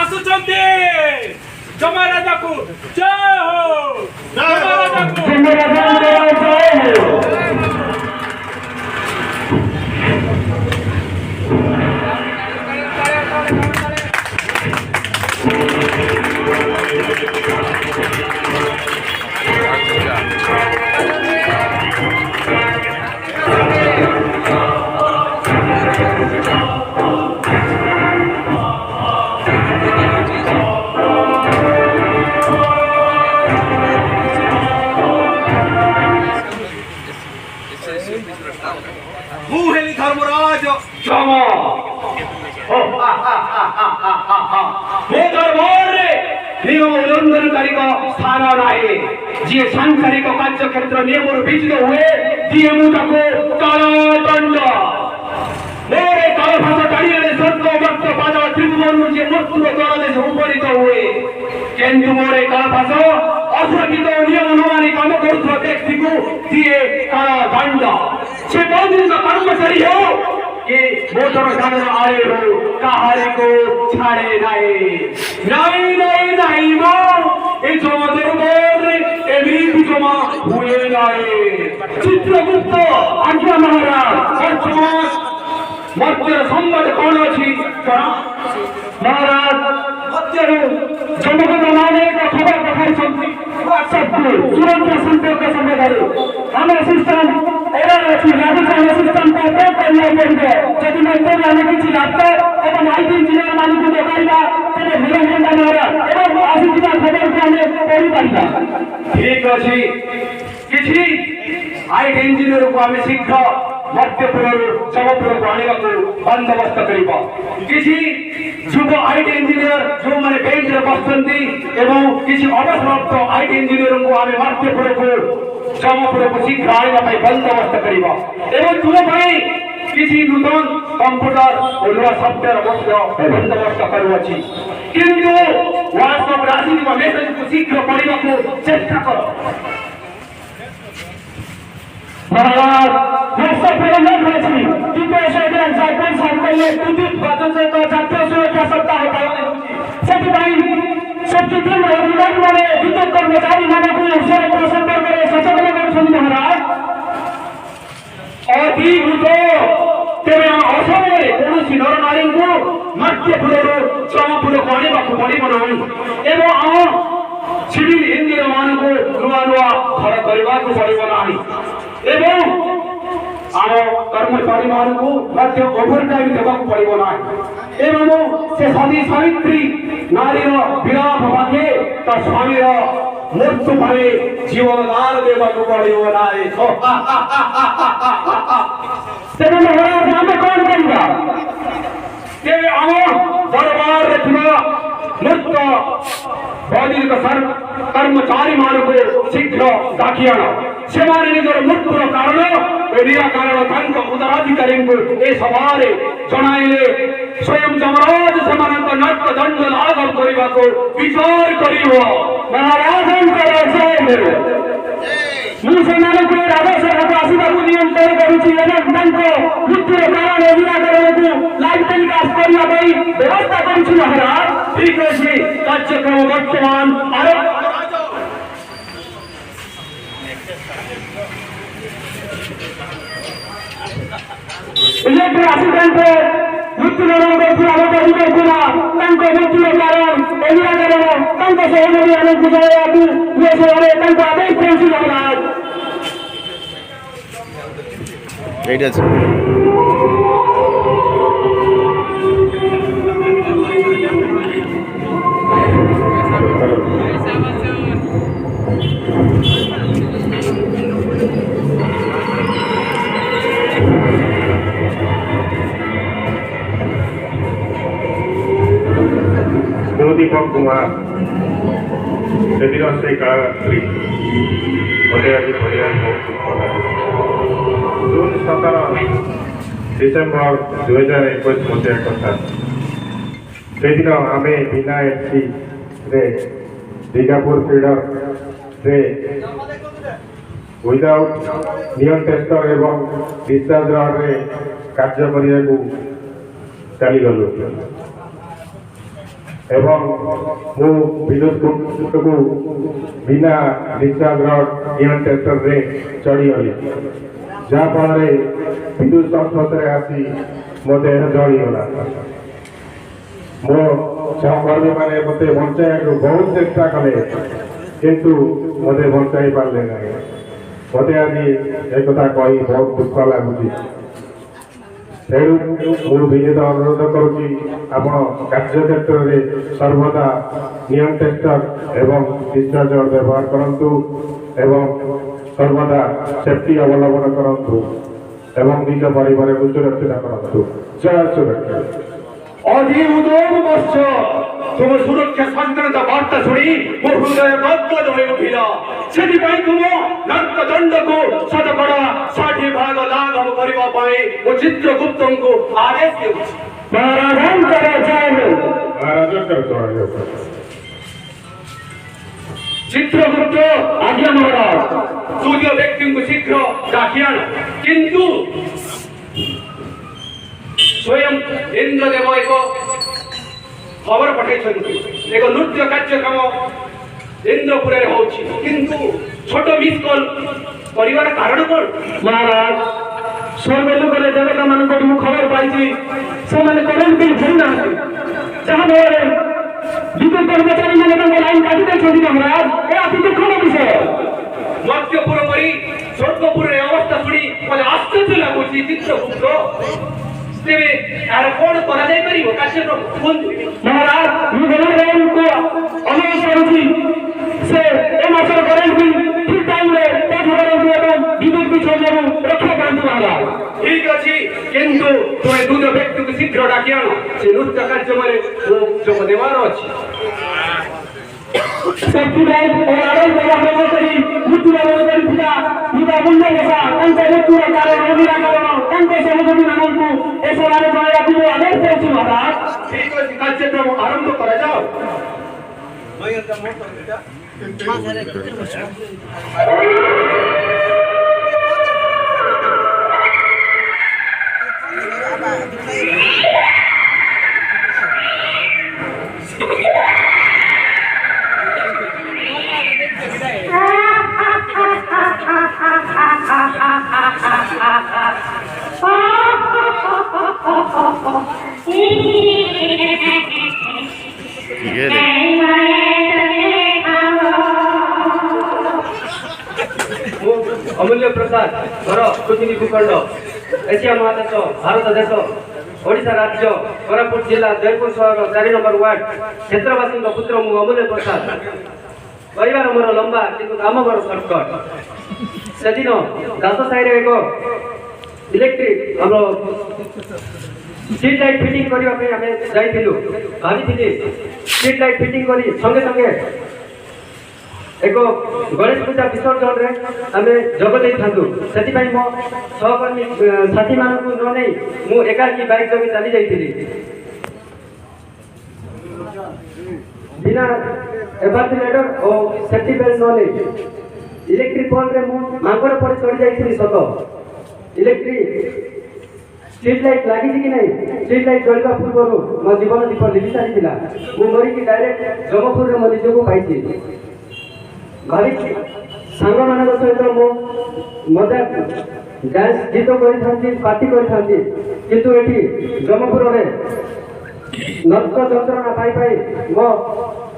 आसुचंती जमराजा को जय हो जमराजा को जय हो। मुहेली धर्मराज जमा हे दरबार रे नियम उल्लंघनकारी का स्थान नाही जी सांसारिक कार्य क्षेत्र नियम विचित हुए दिए मुझको कारादंड मेरे कालभाषा टाड़िए स्वर्ग भक्त पादा त्रिभुवन मुझे मृत्यु द्वारा से उपनीत हुए किंतु मोरे कालभाषा असुरक्षित नियम अनुमानी काम करुवा व्यक्ति को दिए कारादंड से बहुत दिन का कर्मचारी हो कि मोटर साधन आए हो कहारे को छाड़े नहीं नहीं नहीं मो ये जमा दरबार ए भी जमा हुए नहीं चित्रगुप्त आज्ञा महाराज वर्तमान मध्य संबंध कौन अच्छी महाराज मध्य जमगत माने का खबर पठाई सकती व्हाट्सएप को तुरंत संपर्क संबंध हमें सिस्टम एरर अच्छी राजस्थान सिस्टम को अपडेट करना पड़ेगा यदि मैं तो लाने की चीज आता एवं आईटी इंजीनियर मालिक को बताएगा तेरे भले घंटा मारा एवं आसिका खबर को हमें पढ़ी पड़ेगा ठीक अछि किछि आईटी इंजीनियर को हमें शीघ्र मध्यपुर जमपुर को आने को बंदोबस्त करिबा किछि युव आईटी इंजीनियर जो माने बेंच रे बसंती एवं किछि अवसरप्राप्त आईटी इंजीनियर को हमें मध्यपुर को जमपुर को शीघ्र आने ପାଇଁ बंदोबस्त करिबा एवं तुम भाई किछि नूतन कंप्यूटर और नया सॉफ्टवेयर बंदोबस्त करूछि किंतु व्हाट्सएप राशि का मेसेज को शीघ्र पढ़िबा को चेष्टा करो महाराज व्हाट्सएप पर न भेजी किंतु ऐसे दिन जाकर सामने तुदित बातों से तो जाते सुरक्षा सप्ताह पालन सभी भाई सबके दिन रविवार माने विद्युत कर्मचारी माने को अवसर को संपर्क करे सचेतन कर सुन महाराज और भी तो तेरे अवसर में कौन सी नर नारी को मध्यपुर जमपुर को आने को पड़ी बनाई एवं सिविल इंजीनियर मान को नुआ नुआ घर करवा को पड़िबो नाही एवं आम कर्मचारी मान को मध्य ओवर टाइम देवा को पड़िबो नाही एवं से सती सावित्री नारी रो विराह भागे त स्वामी रो मृत्यु भरे जीवन दान देवा को पड़िबो नाही तेरे महाराज हम कौन करेगा तेरे आम दरबार रखना मुक्त बौद्धिक कर्मचारी मान को शीघ्र डाकिया से निजर मृत्युर कारण निराकरण उत्तराधिकारी ए सभारे जनाइले स्वयं जमराज से नर्क दंड लाघव करने को विचार करियो महाराज मुझे नियंत्रण करुची मृत्युर कारण निराकरण को लाइव टेलीकास्ट करने व्यवस्था करुची महाराज ठीक अच्छे कार्यक्रम वर्तमान इलेक्ट्रिक आसिडेंट मृत्यु मृत्यु कारण निराकरण सहयोगी आदेश पहुंची महाराज दीपक कुमार से काली मते आज बढ़िया बहुत जून 17 डिसेम्बर 2021 मते कथा से दिन आम बिना एससी रे दीगापुर फीडर रे विदाउट नियम टेस्टर एवं डिस्चार्ज रड रे कार्य करने को चली गलु ଏବଂ ମୁଁ ବିଦ୍ୟୁତକୁ ବିନା ଡିସଚାର୍ଜ ରଡ୍ ଇଅନ୍ ଟେଷ୍ଟରରେ ଚଢ଼ିଗଲି, ଯାହାଫଳରେ ବିଦ୍ୟୁତ ସଂସ୍ପର୍ଶରେ ଆସି ମୋ ଦେହ ଜଳିଗଲା। ମୋ ସହକର୍ମୀମାନେ ମୋତେ ବଞ୍ଚାଇବାକୁ ବହୁତ ଚେଷ୍ଟା କଲେ, କିନ୍ତୁ ମୋତେ ବଞ୍ଚାଇ ପାରିଲେ ନାହିଁ। ମୋତେ ଆଜି ଏକଥା କହି ବହୁତ ଦୁଃଖ ଲାଗୁଛି। ତେଣୁ ମୁଁ ବିନୀତ ଅନୁରୋଧ କରୁଛି, ଆପଣ କାର୍ଯ୍ୟକ୍ଷେତ୍ରରେ ସର୍ବଦା ନିୟମ ଟେଷ୍ଟର ଏବଂ ଡିସଚାର୍ଜ ବ୍ୟବହାର କରନ୍ତୁ ଏବଂ ସର୍ବଦା ସେଫ୍ଟି ଅବଲମ୍ବନ କରନ୍ତୁ ଏବଂ ନିଜ ପରିବାରକୁ ସୁରକ୍ଷିତ କରନ୍ତୁ। ଜୟ ସୁରକ୍ଷା। अधी उदोम वर्ष तुम सुरक्षा सचेतनता वार्ता शुणी मो हृदय गदगद हो उठिला। सेथिपाई तुम नर्कदंड को शतकड़ा 60 भाग लाघव करबा पाए मो चित्रगुप्तଙ୍କୁ आदेश देउछि। महाराजंकर जय हो। महाराजंकर जय हो। चित्रगुप्त आज्ञा महाराज सूर्य व्यक्ति को शीघ्र डाकी आण, किंतु स्वयं इंद्रदेव एक खबर पठाई एक नृत्य कार्यक्रम इंद्रपुर किंतु छोट मिस कॉल परिवार कारण कौन? महाराज स्वर्ग गले देवता मान खबर पाई से करेन्ट बिल भरी ना जहाँ विद्युत कर्मचारी मैंने लाइन काटी देखते महाराज ये अति दुखद विषय। मध्यपुर परी स्वर्गपुर अवस्था शुणी मत आश्चर्य लगुच चित्रगुप्त तेरे यार कौन करा जाय परिबो कार्यक्रम कोन? महाराज मु गणरायन को अनुरोध करूची से ए मासर करेंट बिल ठीक टाइम रे पे घरे एवं विद्युत भी छोड़नु रक्षा करंतु महाराज। ठीक अछि, किंतु तोय दूध व्यक्ति को शीघ्र डाकी आनो से नृत्य कार्य माने जोग देवार अछि। सेफ्टी लाइन और आरोग्य व्यवस्था करी मृत्यु करी पिता निदा मुंडे बसा अंत मृत्यु कारण निराकरण अंत सहयोगी माननकु ए सवाल जणाया को आदेश देछि महाराज। ठीक अछि, कार्यक्रम आरंभ करा जाओ। अमूल्य प्रसाद घर पृथ्वी भूखंड एशिया महादेश भारत देश ओडिशा राज्य कोरापुट जिला जयपुर सहर 4 नंबर वार्ड क्षेत्रवासी पुत्र मु अमूल्य प्रसाद परिवार मोर लंबा किंतु काम मोर सर्टकट। से दिन दास साई एक इलेक्ट्रिक हम स्ट्रीट लाइट फिटिंग करबा पे हमें जाइथिलु भाबिथिलि स्ट्रीट लाइट फिटिंग करी संगे संगे एक गणेश पूजा विसर्जन रे आमे जोग दे थांतु। सेति पई मो सहकर्मी साथी मानकु न नै मु एकाकी बाइक जोगी चली जाइथिलि बिना एवार्टिलेटर और सेफ्टी बेल्ट न नै इलेक्ट्रिक पोल रे मु मांगर पर चढ़ी जाइथिलि सत इलेक्ट्रिक स्ट्रीट लाइट लागि कि नै स्ट्रीट लाइट जळबा पूर्वरु मो जीवन दीप लिखि सारी थिला मु मरि कि डायरेक्ट जमपुर रे मो निजको पाइछि भावी सांग मान सहित मो मजा डांस गीत कर पार्टी कर किंतु एटी जमपुर में नर्क जंत्रणा पाई पाई मो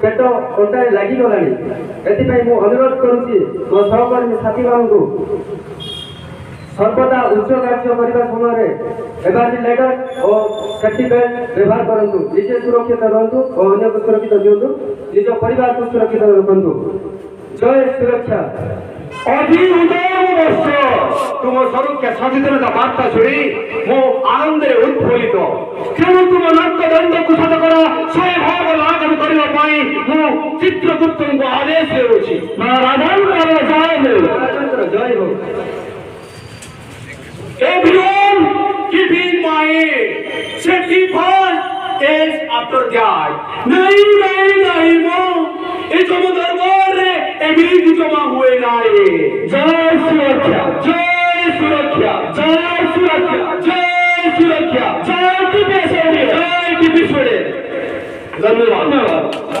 पेट कंटारे लगी गलानी। एथिपाई मु अनुरोध करूची मो सहकर्मी साथी मानकु सर्वदा उच्च कार्य करबा समय एवार्टिलेटर और सेफ्टी बेल्ट व्यवहार करंतु, निजे सुरक्षित रहंतु और अन्य को सुरक्षित दियंतु, निज परिवार को सुरक्षित रखंतु। जय सुरक्षा। अधी उदय वर्ष तुम सुरक्षा सचेतनता वार्ता शुणी मो आनंद उत्फुल्लित। तेणु तुम नर्कदंड को शतकड़ा 100 भाग लाघव करबा पाई मो चित्रगुप्त को आदेश देउछि। महाराजंकर जय हो। महाराजंकर जय हो। Everyone keep in mind safety first is after that। नहीं मो ये जम दरबार रे एबिलिटी जमा हुए नाए। जय सुरक्षा, जय सुरक्षा, जय सुरक्षा, जय सुरक्षा, जय टीपी सोडे, जय टीपी सोडे। धन्यवाद।